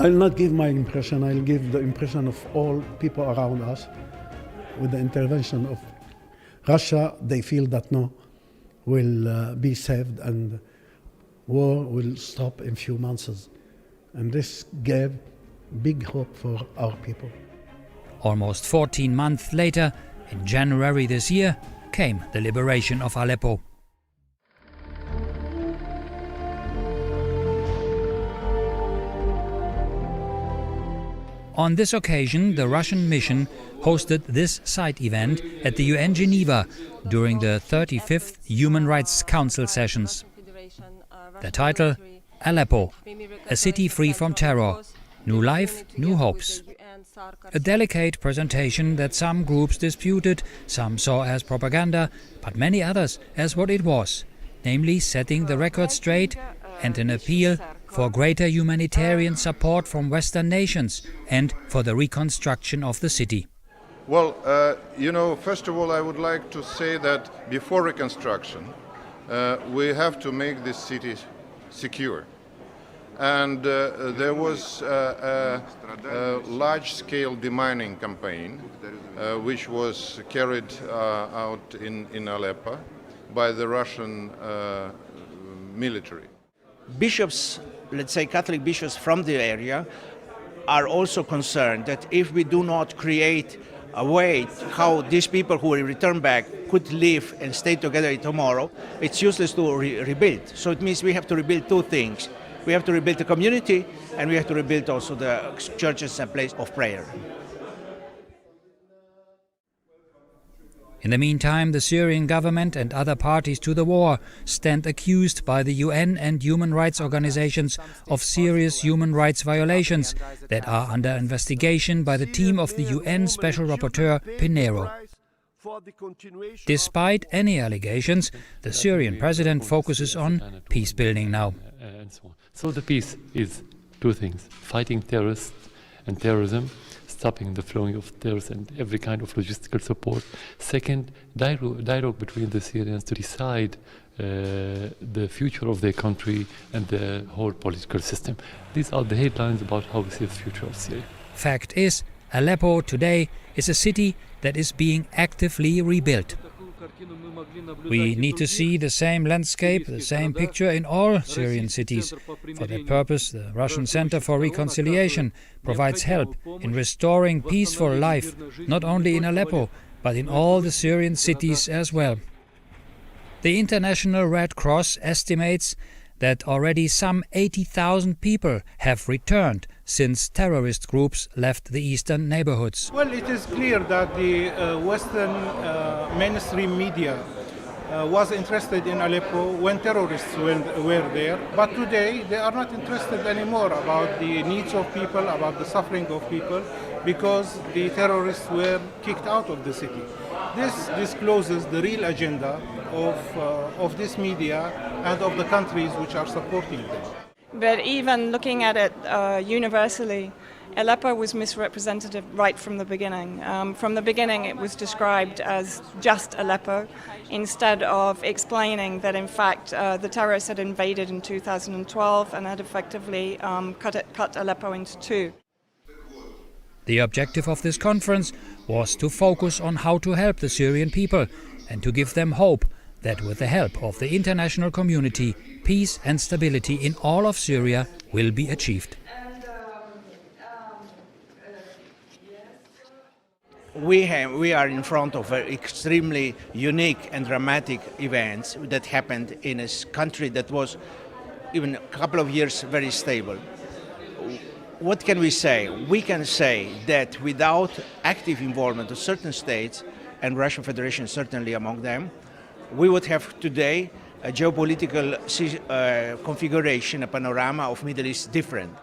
I'll not give my impression, I'll give the impression of all people around us. With the intervention of Russia, they feel that no, will be saved and war will stop in few months. And this gave big hope for our people. Almost 14 months later, in January this year, came the liberation of Aleppo. On this occasion, the Russian mission hosted this side event at the UN Geneva during the 35th Human Rights Council sessions. The title, Aleppo, a city free from terror, new life, new hopes. A delicate presentation that some groups disputed, some saw as propaganda, but many others as what it was, namely setting the record straight and an appeal for greater humanitarian support from Western nations and for the reconstruction of the city. Well, first of all, I would like to say that before reconstruction, we have to make this city secure. And there was a large-scale demining campaign, which was carried out in Aleppo by the Russian military. Bishops, let's say Catholic bishops from the area, are also concerned that if we do not create a way how these people who will return back could live and stay together tomorrow, it's useless to rebuild. So it means we have to rebuild two things. We have to rebuild the community, and we have to rebuild also the churches and place of prayer. In the meantime, the Syrian government and other parties to the war stand accused by the UN and human rights organizations of serious human rights violations that are under investigation by the team of the UN Special Rapporteur Pinheiro. Despite any allegations, the Syrian president focuses on peace building now. So the peace is two things: fighting terrorists and terrorism, stopping the flowing of terrorists and every kind of logistical support. Second, dialogue between the Syrians to decide the future of their country and the whole political system. These are the headlines about how we see the future of Syria. Fact is, Aleppo today is a city that is being actively rebuilt. We need to see the same landscape, the same picture in all Syrian cities. For that purpose, the Russian Center for Reconciliation provides help in restoring peaceful life, not only in Aleppo, but in all the Syrian cities as well. The International Red Cross estimates that already some 80,000 people have returned since terrorist groups left the eastern neighborhoods. Well, it is clear that the Western mainstream media was interested in Aleppo when terrorists were there, but today they are not interested anymore about the needs of people, about the suffering of people, because the terrorists were kicked out of the city. This discloses the real agenda of this media and of the countries which are supporting them. But even looking at it universally, Aleppo was misrepresented right from the beginning. From the beginning it was described as just Aleppo, instead of explaining that in fact the terrorists had invaded in 2012 and had effectively cut Aleppo into two. The objective of this conference was to focus on how to help the Syrian people and to give them hope that with the help of the international community, peace and stability in all of Syria will be achieved. We are in front of extremely unique and dramatic events that happened in a country that was even a couple of years very stable. What can we say? We can say that without active involvement of certain states, and Russian Federation certainly among them, we would have today a geopolitical configuration, a panorama of Middle East different.